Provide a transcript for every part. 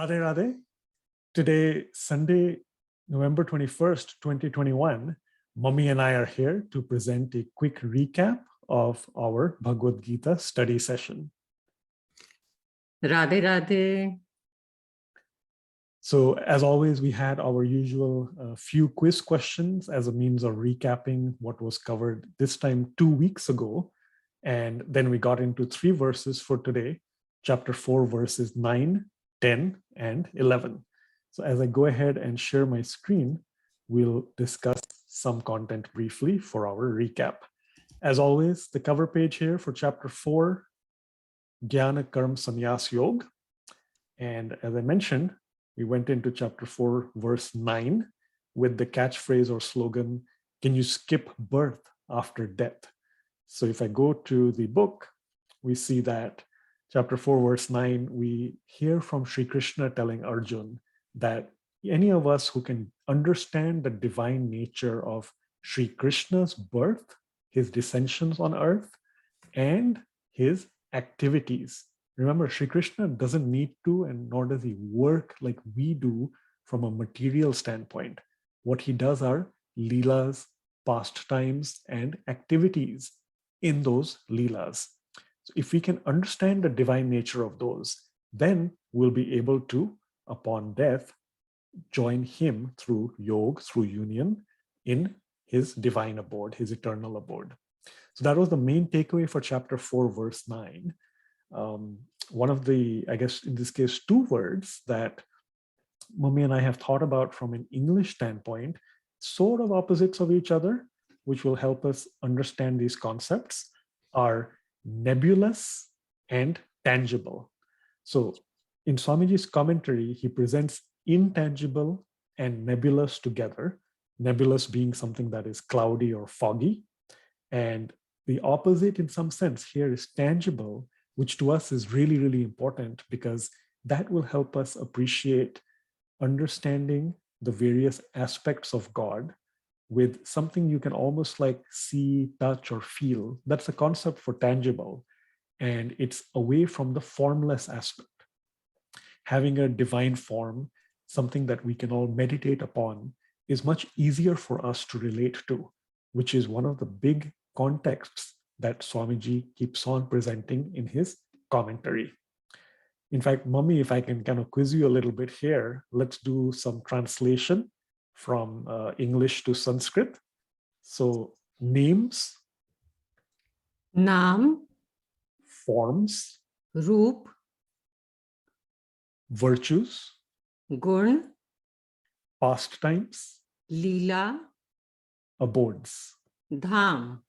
Radhe Radhe. Today, Sunday, November 21st, 2021, Mummy and I are here to present a quick recap of our Bhagavad Gita study session. Radhe Radhe. So as always, we had our usual few quiz questions as a means of recapping what was covered this time 2 weeks ago. And then we got into 3 verses for today, chapter 4, verses 9, 10, and 11. So as I go ahead and share my screen, we'll discuss some content briefly for our recap. As always, the cover page here for chapter 4, Jnana Karma Sannyas Yoga. And as I mentioned, we went into chapter 4, verse 9 with the catchphrase or slogan, "Can you skip birth after death?" So if I go to the book, we see that chapter 4, verse 9, we hear from Sri Krishna telling Arjun that any of us who can understand the divine nature of Sri Krishna's birth, his descensions on earth, and his activities. Remember, Sri Krishna doesn't need to, and nor does he work like we do from a material standpoint. What he does are leelas, pastimes, and activities in those leelas. So if we can understand the divine nature of those, then we'll be able to, upon death, join him through yoga, through union, in his divine abode, his eternal abode. So that was the main takeaway for chapter 4, verse 9. One of the, I guess in this case, 2 words that Mummy and I have thought about from an English standpoint, sort of opposites of each other, which will help us understand these concepts, are nebulous and tangible. So in Swamiji's commentary, he presents intangible and nebulous together, nebulous being something that is cloudy or foggy. And the opposite in some sense here is tangible, which to us is really, really important because that will help us appreciate understanding the various aspects of God with something you can almost like see, touch, or feel. That's a concept for tangible, and it's away from the formless aspect. Having a divine form, something that we can all meditate upon, is much easier for us to relate to, which is one of the big contexts that Swamiji keeps on presenting in his commentary. In fact, Mummy, if I can kind of quiz you a little bit here, let's do some translation from English to Sanskrit. So names, Naam, forms, Roop, virtues, Gun, pastimes, Leela, abodes. Dham.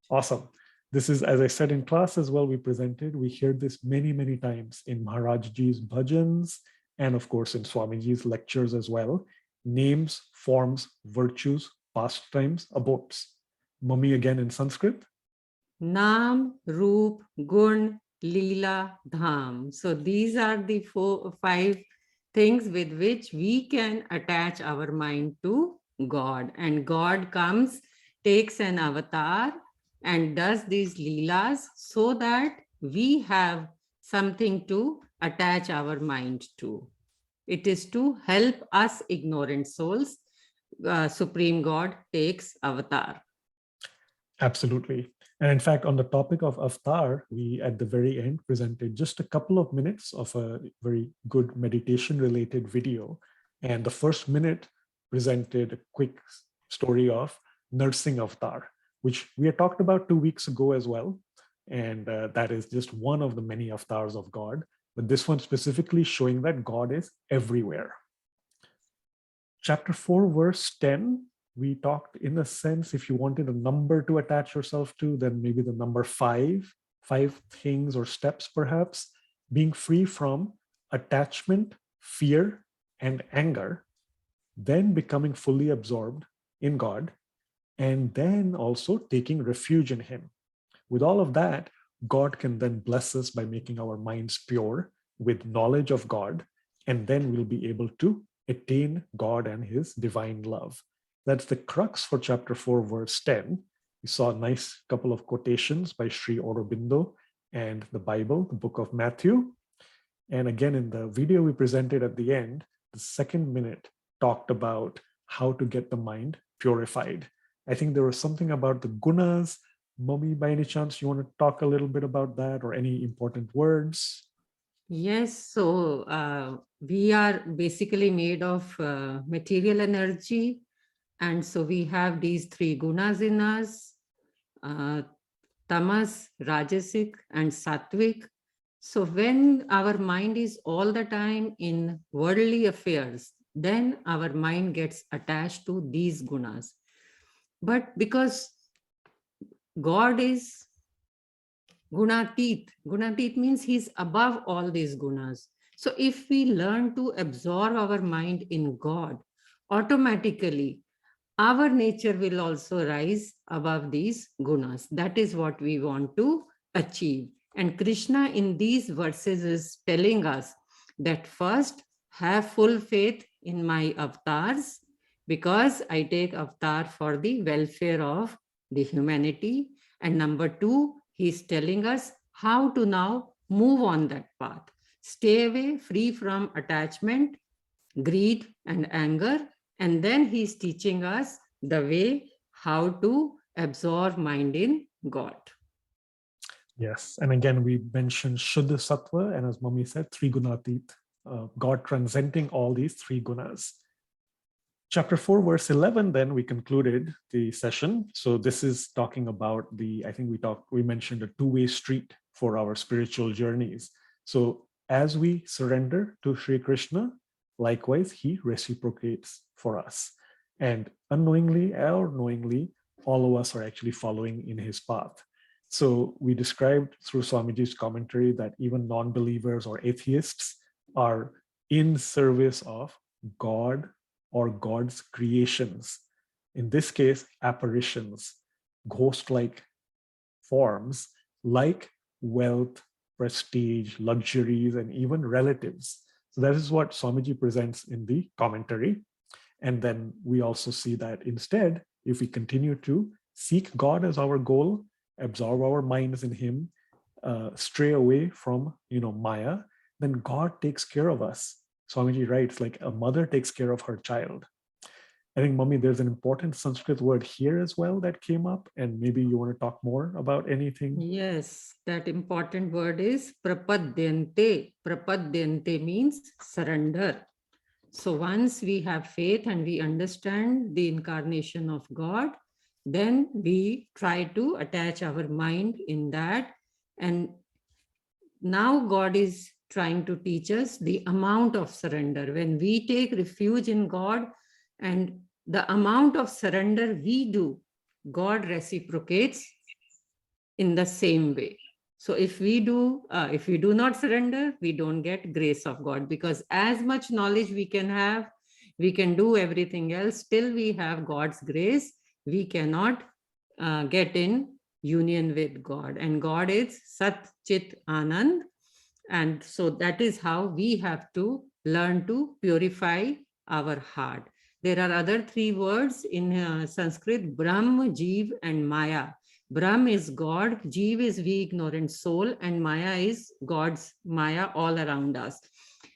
Awesome. This is, as I said in class as well, we presented, we hear this many, many times in Maharajji's bhajans, and of course in Swamiji's lectures as well. Names, forms, virtues, pastimes, abodes. Mummy again in Sanskrit. Naam, Roop, Gun, Leela, Dham. So these are the 5 things with which we can attach our mind to God. And God comes, takes an avatar, and does these leelas so that we have something to attach our mind to. It is to help us ignorant souls. Supreme God takes avatar. Absolutely. And in fact, on the topic of avatar, we at the very end presented just a couple of minutes of a very good meditation related video. And the first minute presented a quick story of nursing avatar, which we had talked about 2 weeks ago as well. And that is just one of the many avatars of God. But this one specifically showing that God is everywhere. Chapter 4, verse 10, we talked in a sense, if you wanted a number to attach yourself to, then maybe the number 5 things or steps perhaps, being free from attachment, fear, and anger, then becoming fully absorbed in God, and then also taking refuge in him. With all of that, God can then bless us by making our minds pure with knowledge of God, and then we'll be able to attain God and his divine love. That's the crux for chapter 4, verse 10. We saw a nice couple of quotations by Sri Aurobindo and the Bible, the book of Matthew. And again, in the video we presented at the end, the second minute talked about how to get the mind purified. I think there was something about the gunas. Mommy, by any chance, you want to talk a little bit about that or any important words? Yes, so we are basically made of material energy. And so we have these three gunas in us, uh, tamas, rajasic, and sattvic. So when our mind is all the time in worldly affairs, then our mind gets attached to these gunas. But because God is Gunatit. Gunatit means he's above all these gunas. So if we learn to absorb our mind in God, automatically our nature will also rise above these gunas. That is what we want to achieve. And Krishna in these verses is telling us that first, have full faith in my avatars, because I take avatar for the welfare of the humanity. And number two, he's telling us how to now move on that path. Stay away, free from attachment, greed, and anger. And then he's teaching us the way how to absorb mind in God. Yes. And again, we mentioned Shuddha Sattva, and as Mummy said, Trigunatit, God transcending all these three gunas. Chapter 4, verse 11, then we concluded the session. So this is talking about I think we mentioned a two-way street for our spiritual journeys. So as we surrender to Sri Krishna, likewise, he reciprocates for us. And unknowingly or knowingly, all of us are actually following in his path. So we described through Swamiji's commentary that even non-believers or atheists are in service of God or God's creations. In this case, apparitions, ghost-like forms like wealth, prestige, luxuries, and even relatives. So that is what Swamiji presents in the commentary. And then we also see that instead, if we continue to seek God as our goal, absorb our minds in him, stray away from Maya, then God takes care of us. Swamiji writes, like a mother takes care of her child. I think, Mummy, there's an important Sanskrit word here as well that came up, and maybe you want to talk more about anything. Yes, that important word is prapadyante. Prapadyante means surrender. So once we have faith and we understand the incarnation of God, then we try to attach our mind in that. And now God is trying to teach us the amount of surrender. When we take refuge in God and the amount of surrender we do, God reciprocates in the same way. So if we do not surrender, we don't get grace of God, because as much knowledge we can have, we can do everything else, till we have God's grace, we cannot get in union with God. And God is Sat Chit Anand. And so that is how we have to learn to purify our heart. There are other three words in Sanskrit: Brahm, Jeev, and Maya. Brahm is God, Jeev is we ignorant soul, and Maya is God's Maya all around us.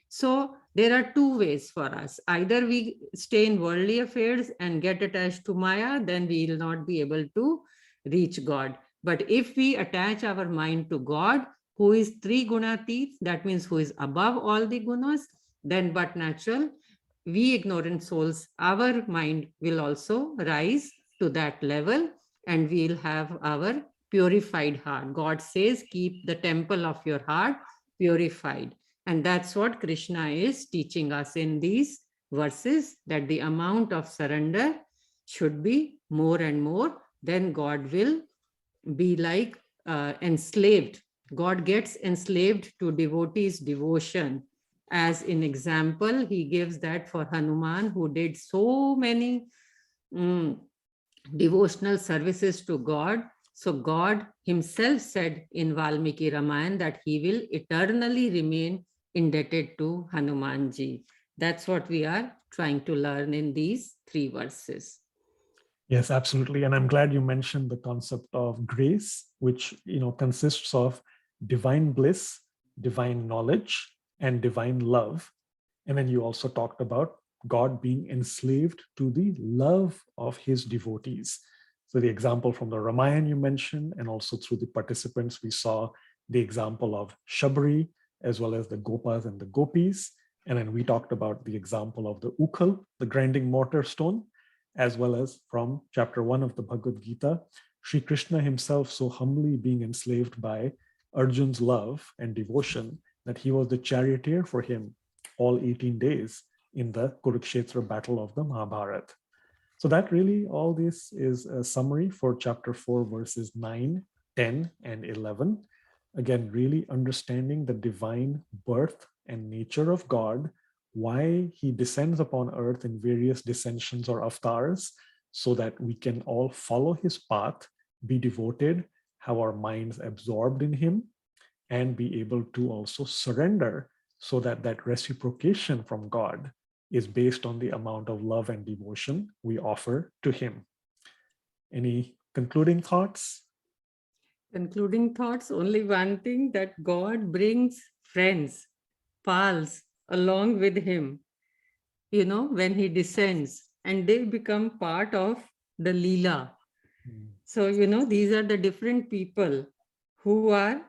So there are two ways for us. Either we stay in worldly affairs and get attached to Maya, then we will not be able to reach God. But if we attach our mind to God, who is three gunatit, that means who is above all the gunas, then but natural, we ignorant souls, our mind will also rise to that level, and we'll have our purified heart. God says, keep the temple of your heart purified. And that's what Krishna is teaching us in these verses, that the amount of surrender should be more and more. Then God will be like enslaved. God gets enslaved to devotees' devotion. As in example, he gives that for Hanuman, who did so many devotional services to God. So God himself said in Valmiki Ramayana that he will eternally remain indebted to Hanumanji. That's what we are trying to learn in these three verses. Yes, absolutely. And I'm glad you mentioned the concept of grace, which consists of divine bliss, divine knowledge, and divine love. And then you also talked about God being enslaved to the love of his devotees. So the example from the Ramayana you mentioned, and also through the participants, we saw the example of Shabri, as well as the Gopas and the Gopis. And then we talked about the example of the Ukhal, the grinding mortar stone, as well as from chapter 1 of the Bhagavad Gita, Sri Krishna himself so humbly being enslaved by Arjun's love and devotion that he was the charioteer for him all 18 days in the Kurukshetra battle of the Mahabharata. So that really, all this is a summary for chapter 4, verses 9, 10, and 11. Again, really understanding the divine birth and nature of God, why he descends upon earth in various descensions or avatars, so that we can all follow his path, be devoted, have our minds absorbed in him, and be able to also surrender, so that that reciprocation from God is based on the amount of love and devotion we offer to him. Any concluding thoughts? Concluding thoughts, only one thing, that God brings friends, pals along with him, when he descends, and they become part of the Leela. So, these are the different people who are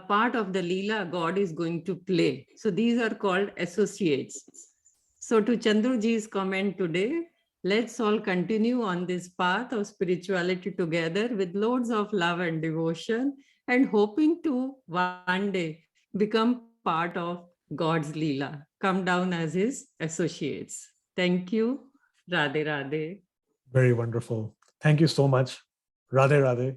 part of the Leela God is going to play. So these are called associates. So to Chandruji's comment today, let's all continue on this path of spirituality together with loads of love and devotion, and hoping to one day become part of God's Leela, come down as his associates. Thank you. Radhe Radhe. Very wonderful. Thank you so much. Radhe Radhe.